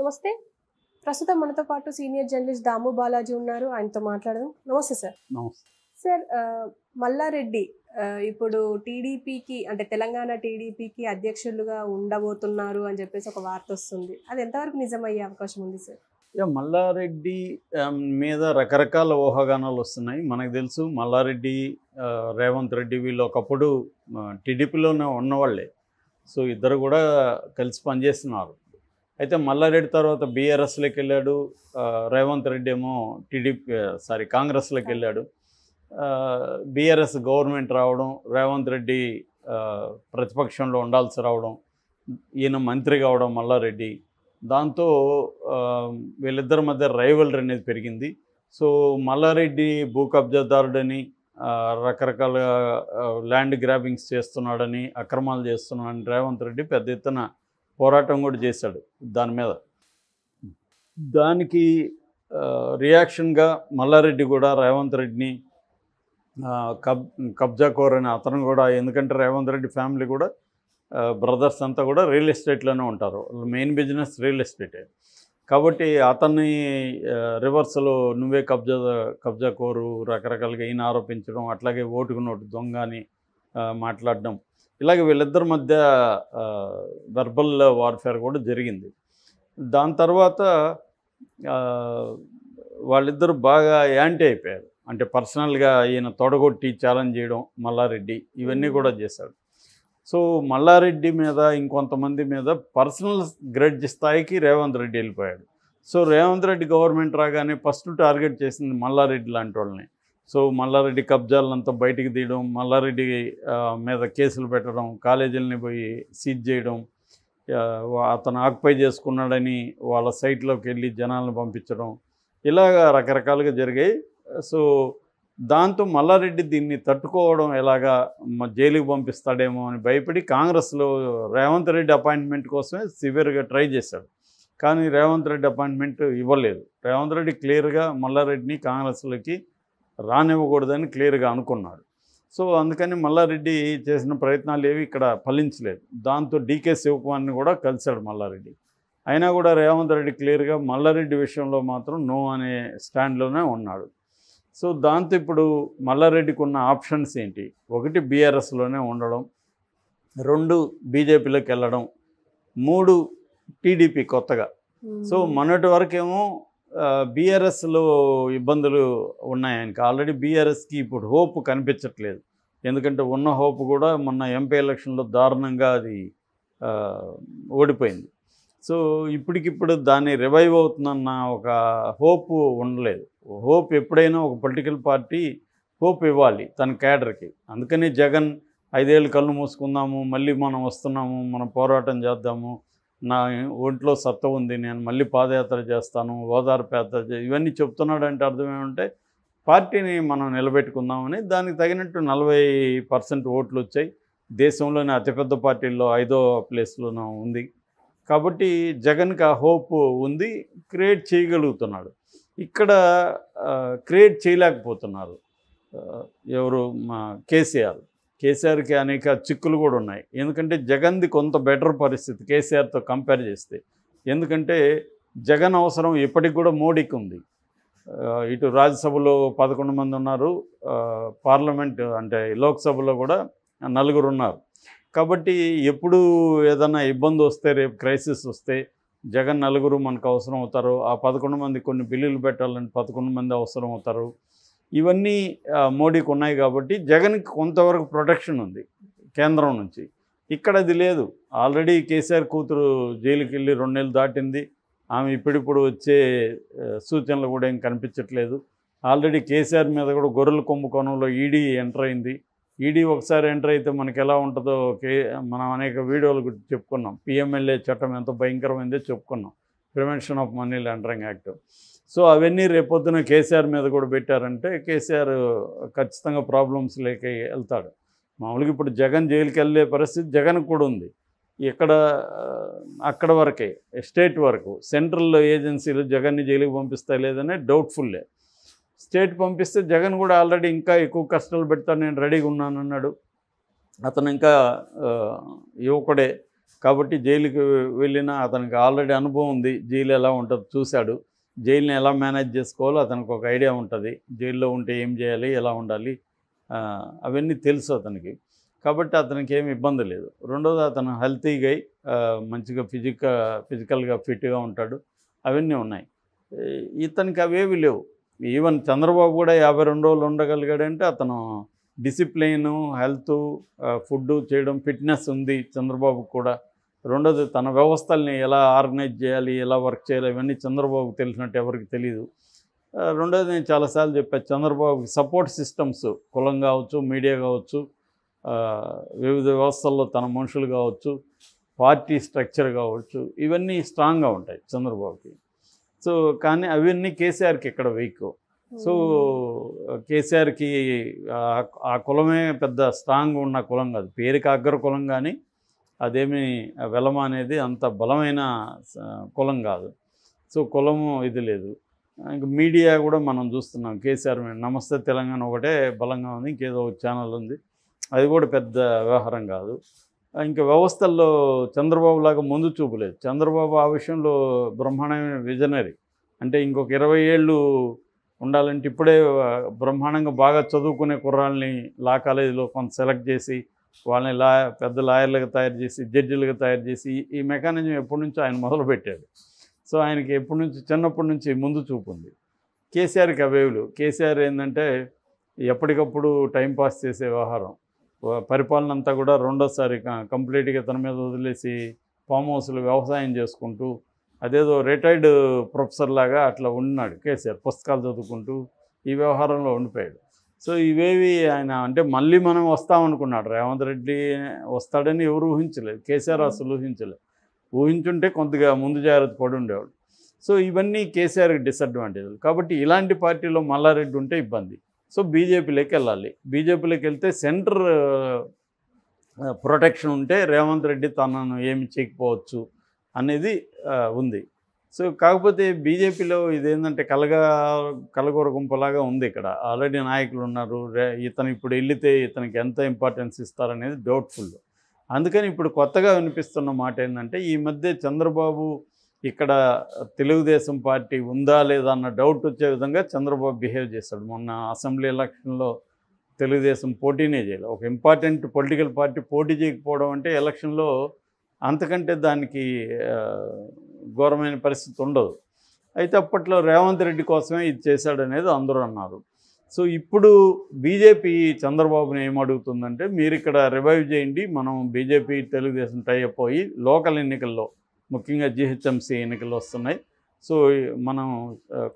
నమస్తే. ప్రస్తుతం మనతో పాటు సీనియర్ జర్నలిస్ట్ దాము బాలాజీ ఉన్నారు. ఆయనతో మాట్లాడదాం. నమస్తే సార్. నమస్తే. సార్ మల్లారెడ్డి ఇప్పుడు టీడీపీకి అంటే తెలంగాణ టీడీపీకి అధ్యక్షులుగా ఉండబోతున్నారు అని చెప్పేసి ఒక వార్త వస్తుంది. అది ఎంతవరకు నిజమయ్యే అవకాశం ఉంది సార్? మల్లారెడ్డి మీద రకరకాల ఊహాగానాలు వస్తున్నాయి. మనకు తెలుసు మల్లారెడ్డి, రేవంత్ రెడ్డి వీళ్ళు ఒకప్పుడు టీడీపీలోనే ఉన్నవాళ్ళే. సో ఇద్దరు కూడా కలిసి పనిచేస్తున్నారు. అయితే మల్లారెడ్డి తర్వాత బీఆర్ఎస్లోకి వెళ్ళాడు, రేవంత్ రెడ్డి ఏమో కాంగ్రెస్లోకి వెళ్ళాడు. బీఆర్ఎస్ గవర్నమెంట్ రావడం, రేవంత్ రెడ్డి ప్రతిపక్షంలో ఉండాల్సి రావడం, ఈయన మంత్రి కావడం మల్లారెడ్డి, దాంతో వీళ్ళిద్దరి మధ్య రైవల్రీ అనేది పెరిగింది. సో మల్లారెడ్డి భూ కబ్జాదారుడని, రకరకాల ల్యాండ్ గ్రాబింగ్స్ చేస్తున్నాడని, అక్రమాలు చేస్తున్నాడని రేవంత్ రెడ్డి పెద్ద ఎత్తున పోరాటం కూడా చేశాడు దాని మీద. దానికి రియాక్షన్గా మల్లారెడ్డి కూడా రేవంత్ రెడ్డిని కబ్జాకోర్ అని అతను కూడా, ఎందుకంటే రేవంత్ రెడ్డి ఫ్యామిలీ కూడా బ్రదర్స్ అంతా కూడా రియల్ ఎస్టేట్లోనే ఉంటారు. మెయిన్ బిజినెస్ రియల్ ఎస్టేటే కాబట్టి అతన్ని రివర్స్లో నువ్వే కబ్జాకోరు రకరకాలుగా ఈయన ఆరోపించడం, అట్లాగే ఓటుకు నోటు దొంగ అని మాట్లాడడం, ఇలాగే వీళ్ళిద్దరి మధ్య వెర్బల్ వార్ఫేర్ కూడా జరిగింది. దాని తర్వాత వాళ్ళిద్దరు బాగా యాంటీ అయిపోయారు. అంటే పర్సనల్గా ఈయన తొడగొట్టి ఛాలెంజ్ చేయడం మల్లారెడ్డి, ఇవన్నీ కూడా చేశాడు. సో మల్లారెడ్డి మీద ఇంకొంతమంది మీద పర్సనల్ గ్రెడ్జ్ స్థాయికి రేవంత్ రెడ్డి వెళ్ళిపోయాడు. సో రేవంత్ రెడ్డి గవర్నమెంట్ రాగానే ఫస్ట్ టార్గెట్ చేసింది మల్లారెడ్డి లాంటి వాళ్ళని. సో మల్లారెడ్డి కబ్జాలంతా బయటికి తీయడం, మల్లారెడ్డి మీద కేసులు పెట్టడం, కాలేజీలని పోయి సీజ్ చేయడం, అతను ఆక్యుపై చేసుకున్నాడని వాళ్ళ సైట్లోకి వెళ్ళి జనాలను పంపించడం, ఇలాగా రకరకాలుగా జరిగాయి. సో దాంతో మల్లారెడ్డి దీన్ని తట్టుకోవడం ఎలాగా, జైలుకి పంపిస్తాడేమో అని భయపడి కాంగ్రెస్లో రేవంత్ రెడ్డి అపాయింట్మెంట్ కోసమే సివియర్గా ట్రై చేశాడు. కానీ రేవంత్ రెడ్డి అపాయింట్మెంట్ ఇవ్వలేదు. రేవంత్ రెడ్డి క్లియర్గా మల్లారెడ్డిని కాంగ్రెస్లోకి రానివ్వకూడదని క్లియర్గా అనుకున్నాడు. సో అందుకని మల్లారెడ్డి చేసిన ప్రయత్నాలు ఏవి ఇక్కడ ఫలించలేదు. దాంతో డీకే శివకుమార్ని కూడా కలిశాడు మల్లారెడ్డి. అయినా కూడా రేవంత్ రెడ్డి క్లియర్గా మల్లారెడ్డి విషయంలో మాత్రం నో అనే స్టాండ్లోనే ఉన్నాడు. సో దాంతో ఇప్పుడు మల్లారెడ్డికి ఉన్న ఆప్షన్స్ ఏంటి? ఒకటి బీఆర్ఎస్లోనే ఉండడం, 2 బీజేపీలోకి వెళ్ళడం, 3 టీడీపీ కొత్తగా. సో మొన్నటి వరకేమో బీఆర్ఎస్లో ఇబ్బందులు ఉన్నాయి ఆయనకి. ఆల్రెడీ బీఆర్ఎస్కి ఇప్పుడు హోప్ కనిపించట్లేదు. ఎందుకంటే ఉన్న హోప్ కూడా మొన్న ఎంపీ ఎలక్షన్లో దారుణంగా అది ఓడిపోయింది. సో ఇప్పటికిప్పుడు దాన్ని రివైవ్ అవుతుందన్న ఒక హోప్ ఉండలేదు. హోప్ ఎప్పుడైనా ఒక పొలిటికల్ పార్టీ హోప్ ఇవ్వాలి తన క్యాడర్కి. అందుకని జగన్ 5 ఏళ్ళు కళ్ళు మూసుకుందాము, మళ్ళీ మనం వస్తున్నాము, మనం పోరాటం చేద్దాము, నా ఒంట్లో సత్త ఉంది, నేను మళ్ళీ పాదయాత్ర చేస్తాను, ఓదార్పు యాత్ర ఇవన్నీ చెప్తున్నాడంటే అర్థం ఏమంటే పార్టీని మనం నిలబెట్టుకుందామని. దానికి తగినట్టు 40% ఓట్లు వచ్చాయి. దేశంలోని అతిపెద్ద పార్టీల్లో 5వ ప్లేస్లోనూ ఉంది. కాబట్టి జగన్కి ఆ హోప్ ఉంది, క్రియేట్ చేయగలుగుతున్నాడు. ఇక్కడ క్రియేట్ చేయలేకపోతున్నారు ఎవరు, కేసీఆర్కి అనేక చిక్కులు కూడా ఉన్నాయి. ఎందుకంటే జగన్ది కొంత బెటర్ పరిస్థితి కేసీఆర్తో కంపేర్ చేస్తే. ఎందుకంటే జగన్ అవసరం ఇప్పటికి కూడా మోడీకి ఉంది. ఇటు రాజ్యసభలో 11 మంది ఉన్నారు, పార్లమెంట్ అంటే లోక్సభలో కూడా 4 ఉన్నారు. కాబట్టి ఎప్పుడు ఏదైనా ఇబ్బంది వస్తే, రేపు క్రైసిస్ వస్తే జగన్ 4 మనకు అవసరం అవుతారు. ఆ 11 మంది కొన్ని బిల్లులు పెట్టాలని 11 మంది అవసరం అవుతారు. ఇవన్నీ మోడీకి ఉన్నాయి. కాబట్టి జగన్కి కొంతవరకు ప్రొటెక్షన్ ఉంది కేంద్రం నుంచి. ఇక్కడ అది లేదు. ఆల్రెడీ కేసీఆర్ కూతురు జైలుకి వెళ్ళి 2 నెలలు దాటింది. ఆమె ఇప్పుడిప్పుడు వచ్చే సూచనలు కూడా ఏం కనిపించట్లేదు. ఆల్రెడీ కేసీఆర్ మీద కూడా గొర్రెల కుంభకోణంలో ఈడీ ఎంటర్ అయింది. ఈడీ ఒకసారి ఎంటర్ అయితే మనకి ఎలా ఉంటుందో మనం అనేక వీడియోలు చెప్పుకున్నాం. పిఎంఎల్ఏ చట్టం ఎంత భయంకరమైందో చెప్పుకున్నాం, prevention of money laundering act. So అవన్నీ రేపొద్దున కేసీఆర్ మీద కూడా పెట్టారంటే కేసీఆర్ ఖచ్చితంగా ప్రాబ్లమ్స్ లేక వెళ్తాడు. మామూలుగా ఇప్పుడు జగన్ జైలుకి వెళ్ళే పరిస్థితి జగన్కి కూడా ఉంది. ఇక్కడ అక్కడ వరకే, స్టేట్ వరకు. సెంట్రల్ ఏజెన్సీలు జగన్ని జైలుకి పంపిస్తాయి లేదనే డౌట్ఫుల్లే. స్టేట్ పంపిస్తే జగన్ కూడా ఆల్రెడీ ఇంకా ఎక్కువ కష్టాలు పెడతాను, నేను రెడీగా ఉన్నాను అన్నాడు. అతను ఇంకా యువకుడే, కాబట్టి జైలుకి వెళ్ళినా అతనికి ఆల్రెడీ అనుభవం ఉంది, జైలు ఎలా ఉంటుందో చూశాడు, జైలుని ఎలా మేనేజ్ చేసుకోవాలో అతనికి ఒక ఐడియా ఉంటుంది, జైల్లో ఉంటే ఏం చేయాలి, ఎలా ఉండాలి, అవన్నీ తెలుసు అతనికి. కాబట్టి అతనికి ఏమి ఇబ్బంది లేదు. రెండోది అతను హెల్తీగా మంచిగా ఫిజికల్గా ఫిట్గా ఉంటాడు, అవన్నీ ఉన్నాయి. ఇతనికి అవేవి లేవు. ఈవెన్ చంద్రబాబు కూడా 52 రోజులు ఉండగలిగాడంటే అతను డిసిప్లైను, హెల్త్, ఫుడ్ చేయడం, ఫిట్నెస్ ఉంది చంద్రబాబుకు కూడా. రెండోది తన వ్యవస్థల్ని ఎలా ఆర్గనైజ్ చేయాలి, ఎలా వర్క్ చేయాలి, ఇవన్నీ చంద్రబాబుకు తెలిసినట్టు ఎవరికి తెలియదు. రెండోది నేను చాలాసార్లు చెప్పాను, చంద్రబాబుకి సపోర్ట్ సిస్టమ్స్, కులం కావచ్చు, మీడియా కావచ్చు, వివిధ వ్యవస్థల్లో తన మనుషులు కావచ్చు, పార్టీ స్ట్రక్చర్ కావచ్చు, ఇవన్నీ స్ట్రాంగ్గా ఉంటాయి చంద్రబాబుకి. సో కానీ అవన్నీ కేసీఆర్కి ఇక్కడ వీక్. సో కేసీఆర్కి ఆ కులమే పెద్ద స్ట్రాంగ్ ఉన్న కులం కాదు, పేరుకి అగ్ర కులం, కానీ అదేమి వెలమ అనేది అంత బలమైన కులం కాదు. సో కులము ఇది లేదు. ఇంకా మీడియా కూడా మనం చూస్తున్నాం, కేసీఆర్ నమస్తే తెలంగాణ ఒకటే బలంగా ఉంది, ఇంకేదో ఛానల్ ఉంది, అది కూడా పెద్ద వ్యవహారం కాదు. ఇంకా వ్యవస్థల్లో చంద్రబాబు లాగా ముందు చూపులేదు. చంద్రబాబు ఆ విషయంలో బ్రహ్మాండమైన విజనరీ. అంటే ఇంకొక 20 ఏళ్ళు ఉండాలంటే ఇప్పుడే బ్రహ్మాండంగా బాగా చదువుకునే కుర్రాళ్ళని లా కాలేజీలో కొంత సెలెక్ట్ చేసి వాళ్ళని పెద్ద లాయర్లుగా తయారు చేసి, జడ్జిలుగా తయారు చేసి, ఈ మెకానిజం ఎప్పటి నుంచో ఆయన మొదలుపెట్టాడు. సో ఆయనకి ఎప్పటి నుంచి, చిన్నప్పటి నుంచి ముందు చూపు ఉంది. కేసీఆర్కి అవేవులు. కేసీఆర్ ఏంటంటే ఎప్పటికప్పుడు టైంపాస్ చేసే వ్యవహారం. పరిపాలన అంతా కూడా రెండోసారి కంప్లీట్గా తన మీద వదిలేసి ఫామ్ హౌస్లో వ్యవసాయం చేసుకుంటూ, అదేదో రిటైర్డ్ ప్రొఫెసర్ లాగా అట్లా ఉన్నాడు కేసీఆర్, పుస్తకాలు చదువుకుంటూ ఈ వ్యవహారంలో ఉండిపోయాడు. సో ఇవేవి ఆయన అంటే మళ్ళీ మనం వస్తామనుకున్నాడు, రేవంత్ రెడ్డి వస్తాడని ఎవరు ఊహించలేదు, కేసీఆర్ అసలు ఊహించలేదు. ఊహించుంటే కొంతగా ముందు జాగ్రత్త పడి ఉండేవాడు. సో ఇవన్నీ కేసీఆర్కి డిసడ్వాంటేజ్. కాబట్టి ఇలాంటి పార్టీలో మల్లారెడ్డి ఉంటే ఇబ్బంది. సో బీజేపీలోకి వెళ్ళాలి. బీజేపీలోకి వెళ్తే సెంటర్ ప్రొటెక్షన్ ఉంటే రేవంత్ రెడ్డి తనను ఏమి చేయకపోవచ్చు అనేది ఉంది. సో కాకపోతే బీజేపీలో ఇదేంటంటే కలగూర గుంపలాగా ఉంది. ఇక్కడ ఆల్రెడీ నాయకులు ఉన్నారు. ఇతను ఇప్పుడు వెళితే ఇతనికి ఎంత ఇంపార్టెన్స్ ఇస్తారనేది డౌట్ఫుల్. అందుకని ఇప్పుడు కొత్తగా వినిపిస్తున్న మాట ఏంటంటే, ఈ మధ్య చంద్రబాబు ఇక్కడ తెలుగుదేశం పార్టీ ఉందా లేదా అన్న డౌట్ వచ్చే విధంగా చంద్రబాబు బిహేవ్ చేశాడు. మొన్న అసెంబ్లీ ఎలక్షన్లో తెలుగుదేశం పోటీనే చేయలేదు. ఒక ఇంపార్టెంట్ పొలిటికల్ పార్టీ పోటీ చేయకపోవడం అంటే ఎలక్షన్లో అంతకంటే దానికి ఘోరమైన పరిస్థితి ఉండదు. అయితే అప్పట్లో రేవంత్ రెడ్డి కోసమే ఇది చేశాడనేది అందరూ అన్నారు. సో ఇప్పుడు బీజేపీ చంద్రబాబుని ఏమడుగుతుందంటే, మీరు ఇక్కడ రివైవ్ చేయండి, మనం బీజేపీ తెలుగుదేశం టైఅప్ అయ్యి లోకల్ ఎన్నికల్లో, ముఖ్యంగా జీహెచ్ఎంసీ ఎన్నికలు వస్తున్నాయి, సో మనం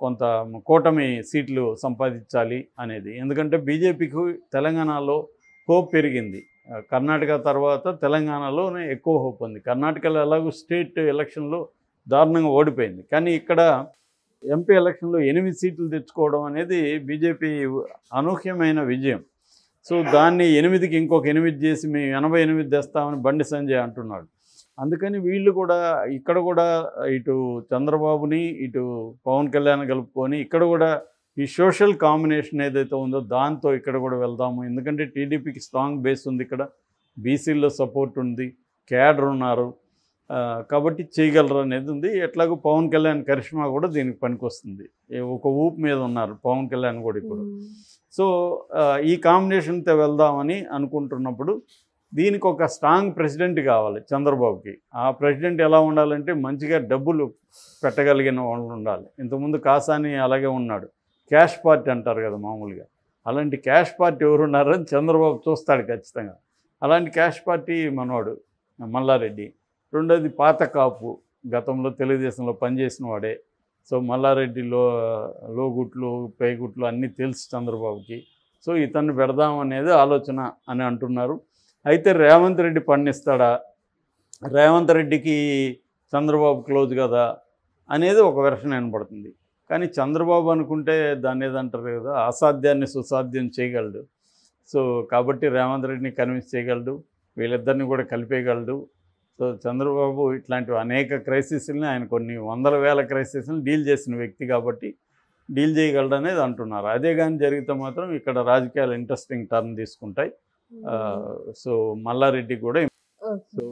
కొంత కూటమి సీట్లు సంపాదించాలి అనేది. ఎందుకంటే బీజేపీకి తెలంగాణలో హోప్ పెరిగింది. కర్ణాటక తర్వాత తెలంగాణలోనే ఎక్కువ హోప్ ఉంది. కర్ణాటకలో ఎలాగో స్టేట్ ఎలక్షన్లో దారుణంగా ఓడిపోయింది, కానీ ఇక్కడ ఎంపీ ఎలక్షన్లో 8 సీట్లు తెచ్చుకోవడం అనేది బీజేపీ అనూహ్యమైన విజయం. సో దాన్ని 8కి ఇంకొక 8 చేసి మేము 88 తెస్తామని బండి సంజయ్ అంటున్నాడు. అందుకని వీళ్ళు కూడా ఇక్కడ కూడా ఇటు చంద్రబాబుని ఇటు పవన్ కళ్యాణ్ కలుపుకొని ఇక్కడ కూడా ఈ సోషల్ కాంబినేషన్ ఏదైతే ఉందో దాంతో ఇక్కడ కూడా వెళ్దాము. ఎందుకంటే టీడీపీకి స్ట్రాంగ్ బేస్ ఉంది, ఇక్కడ బీసీల్లో సపోర్ట్ ఉంది, క్యాడర్ ఉన్నారు, కాబట్టి చేయగలరు అనేది ఉంది. ఎట్లాగో పవన్ కళ్యాణ్ కరిష్మా కూడా దీనికి పనికొస్తుంది. ఒక ఊపు మీద ఉన్నారు పవన్ కళ్యాణ్ కూడా ఇప్పుడు. సో ఈ కాంబినేషన్తో వెళ్దామని అనుకుంటున్నప్పుడు దీనికి ఒక స్ట్రాంగ్ ప్రెసిడెంట్ కావాలి చంద్రబాబుకి. ఆ ప్రెసిడెంట్ ఎలా ఉండాలంటే మంచిగా డబ్బులు పెట్టగలిగిన వాళ్ళు ఉండాలి. ఇంతకుముందు కాసాని అలాగే ఉన్నాడు, క్యాష్ పార్టీ అంటారు కదా మామూలుగా, అలాంటి క్యాష్ పార్టీ ఎవరు ఉన్నారని చంద్రబాబు చూస్తాడు ఖచ్చితంగా. అలాంటి క్యాష్ పార్టీ మనవాడు మల్లారెడ్డి. రెండోది పాత కాపు, గతంలో తెలుగుదేశంలో పనిచేసిన వాడే. సో మల్లారెడ్డి లోగుట్లు పేగుట్లు అన్నీ తెలుసు చంద్రబాబుకి. సో ఇతన్ని పెడదామనేది ఆలోచన అని అంటున్నారు. అయితే రేవంత్ రెడ్డి పండిస్తాడా, రేవంత్ రెడ్డికి చంద్రబాబు క్లోజ్ కదా అనేది ఒక వెర్షన్ వినపడుతుంది. కానీ చంద్రబాబు అనుకుంటే దాన్ని ఏదంటారు కదా, అసాధ్యాన్ని సుసాధ్యం చేయగలడు. సో కాబట్టి రేవంత్ రెడ్డిని కన్విన్స్ చేయగలడు, వీళ్ళిద్దరిని కూడా కలిపేయగలడు. సో చంద్రబాబు ఇట్లాంటివి అనేక క్రైసిస్ని, ఆయన కొన్ని 100,000 క్రైసిస్ని డీల్ చేసిన వ్యక్తి కాబట్టి డీల్ చేయగలడు అనేది అంటున్నారు. అదే కానీ జరిగితే మాత్రం ఇక్కడ రాజకీయాలు ఇంట్రెస్టింగ్ టర్న్ తీసుకుంటాయి. సో మల్లారెడ్డి కూడా. సో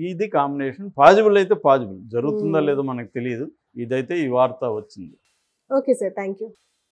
ఈ ఇది కాంబినేషన్ పాజిబుల్ అయితే పాజిబుల్, జరుగుతుందా Hmm. లేదో మనకు తెలియదు. ఇదైతే ఈ వార్త వచ్చింది. Okay sir, thank you.